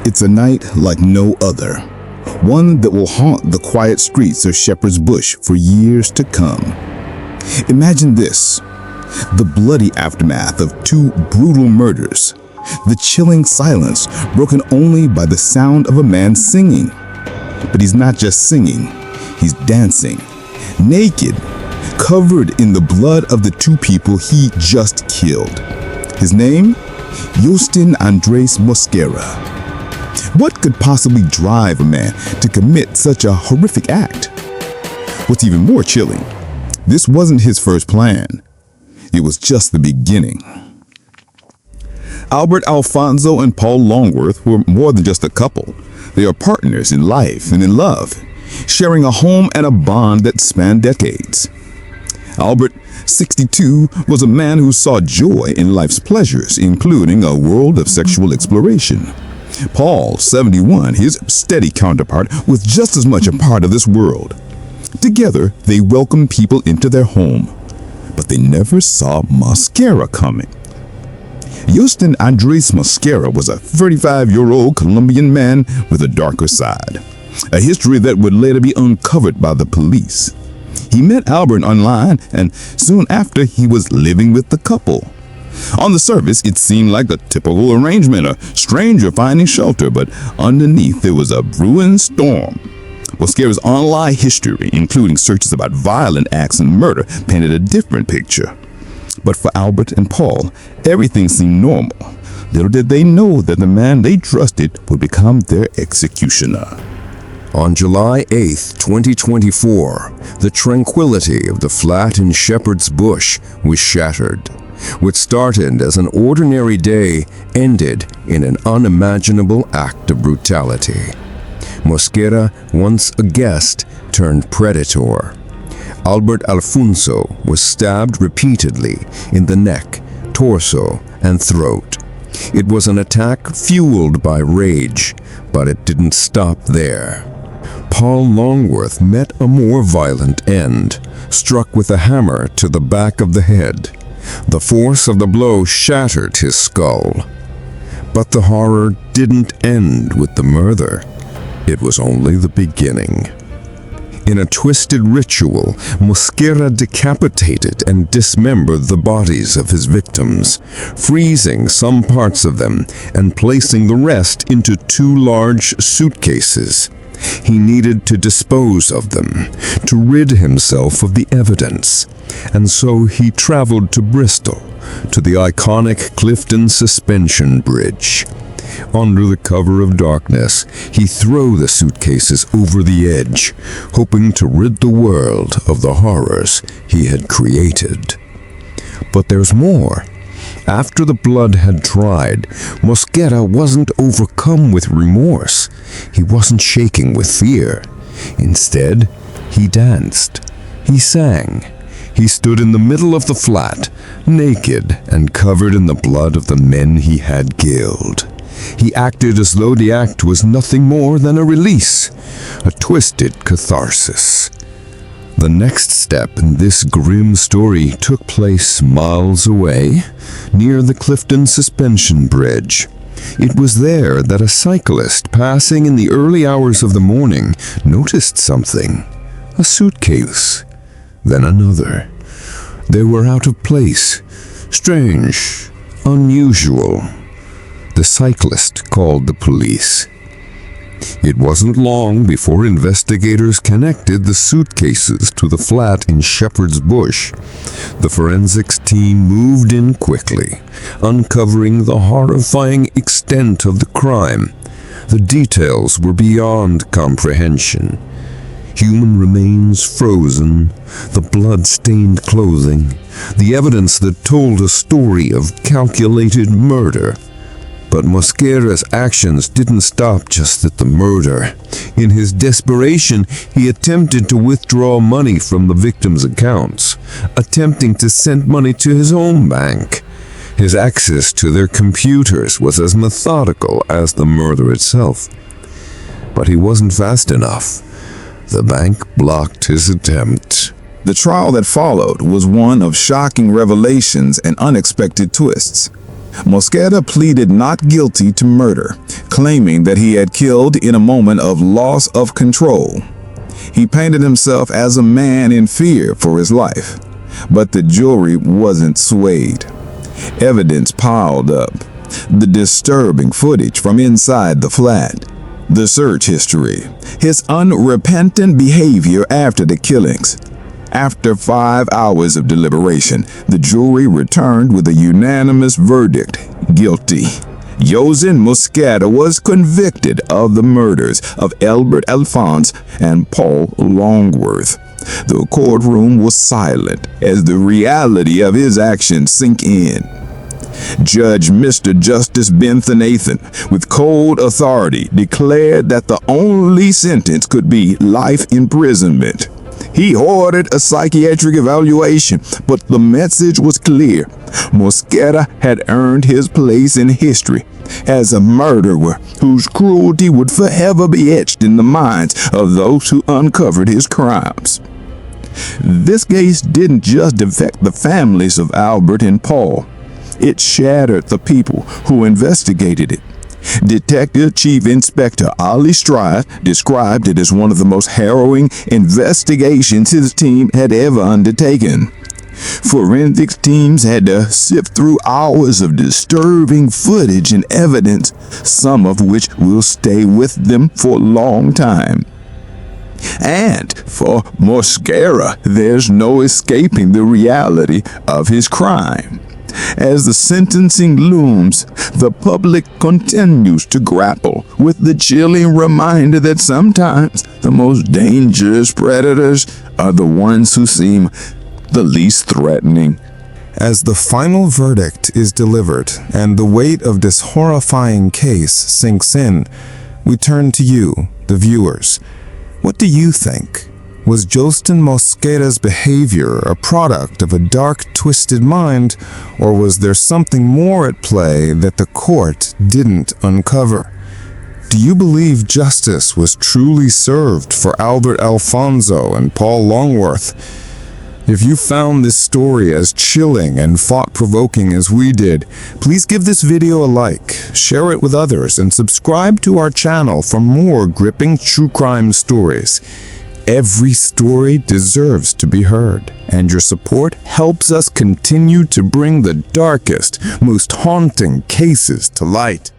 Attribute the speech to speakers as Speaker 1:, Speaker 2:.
Speaker 1: It's a night like no other, one that will haunt the quiet streets of Shepherd's Bush for years to come. Imagine this: the bloody aftermath of two brutal murders, the chilling silence broken only by the sound of a man singing. But he's not just singing, he's dancing, naked, covered in the blood of the two people he just killed. His name? Yostin Mosquera. What could possibly drive a man to commit such a horrific act? What's even more chilling, this wasn't his first plan. It was just the beginning. Albert Alfonso and Paul Longworth were more than just a couple. They are partners in life and in love, sharing a home and a bond that spanned decades. Albert, 62, was a man who saw joy in life's pleasures, including a world of sexual exploration. Paul, 71, his steady counterpart, was just as much a part of this world. Together, they welcomed people into their home, but they never saw Mosquera coming. Yostin Mosquera was a 35-year-old Colombian man with a darker side, a history that would later be uncovered by the police. He met Albert online, and soon after he was living with the couple. On the surface, it seemed like a typical arrangement, a stranger finding shelter, but underneath there was a brewing storm. Mosquera's online history, including searches about violent acts and murder, painted a different picture. But for Albert and Paul, everything seemed normal. Little did they know that the man they trusted would become their executioner.
Speaker 2: On July 8, 2024, the tranquility of the flat in Shepherd's Bush was shattered. What started as an ordinary day ended in an unimaginable act of brutality. Mosquera, once a guest, turned predator. Albert Alfonso was stabbed repeatedly in the neck, torso, and throat. It was an attack fueled by rage, but it didn't stop there. Paul Longworth met a more violent end, struck with a hammer to the back of the head. The force of the blow shattered his skull. But the horror didn't end with the murder. It was only the beginning. In a twisted ritual, Mosquera decapitated and dismembered the bodies of his victims, freezing some parts of them and placing the rest into two large suitcases. He needed to dispose of them, to rid himself of the evidence, and so he traveled to Bristol, to the iconic Clifton Suspension Bridge. Under the cover of darkness, he threw the suitcases over the edge, hoping to rid the world of the horrors he had created. But there's more. After the blood had dried, Mosquera wasn't overcome with remorse. He wasn't shaking with fear. Instead, he danced. He sang. He stood in the middle of the flat, naked and covered in the blood of the men he had killed. He acted as though the act was nothing more than a release, a twisted catharsis. The next step in this grim story took place miles away, near the Clifton Suspension Bridge. It was there that a cyclist passing in the early hours of the morning noticed something, a suitcase, then another. They were out of place, strange, unusual. The cyclist called the police. It wasn't long before investigators connected the suitcases to the flat in Shepherd's Bush. The forensics team moved in quickly, uncovering the horrifying extent of the crime. The details were beyond comprehension. Human remains frozen, the blood-stained clothing, the evidence that told a story of calculated murder. But Mosquera's actions didn't stop just at the murder. In his desperation, he attempted to withdraw money from the victims' accounts, attempting to send money to his own bank. His access to their computers was as methodical as the murder itself. But he wasn't fast enough. The bank blocked his attempt.
Speaker 1: The trial that followed was one of shocking revelations and unexpected twists. Mosquera pleaded not guilty to murder, claiming that he had killed in a moment of loss of control. He painted himself as a man in fear for his life, but the jury wasn't swayed. Evidence piled up. The disturbing footage from inside the flat, the search history, his unrepentant behavior after the killings. After 5 hours of deliberation, the jury returned with a unanimous verdict: guilty. Yostin Mosquera was convicted of the murders of Albert Alphonse and Paul Longworth. The courtroom was silent as the reality of his actions sank in. Judge Mr. Justice Bentham Nathan, with cold authority, declared that the only sentence could be life imprisonment. He ordered a psychiatric evaluation, but the message was clear. Mosquera had earned his place in history as a murderer whose cruelty would forever be etched in the minds of those who uncovered his crimes. This case didn't just affect the families of Albert and Paul. It shattered the people who investigated it. Detective Chief Inspector Ali Stride described it as one of the most harrowing investigations his team had ever undertaken. Forensics teams had to sift through hours of disturbing footage and evidence, some of which will stay with them for a long time. And for Mosquera, there's no escaping the reality of his crime. As the sentencing looms, the public continues to grapple with the chilling reminder that sometimes the most dangerous predators are the ones who seem the least threatening.
Speaker 2: As the final verdict is delivered and the weight of this horrifying case sinks in, we turn to you, the viewers. What do you think? Was Yostin Mosquera's behavior a product of a dark, twisted mind, or was there something more at play that the court didn't uncover? Do you believe justice was truly served for Albert Alfonso and Paul Longworth? If you found this story as chilling and thought-provoking as we did, please give this video a like, share it with others, and subscribe to our channel for more gripping true crime stories. Every story deserves to be heard, and your support helps us continue to bring the darkest, most haunting cases to light.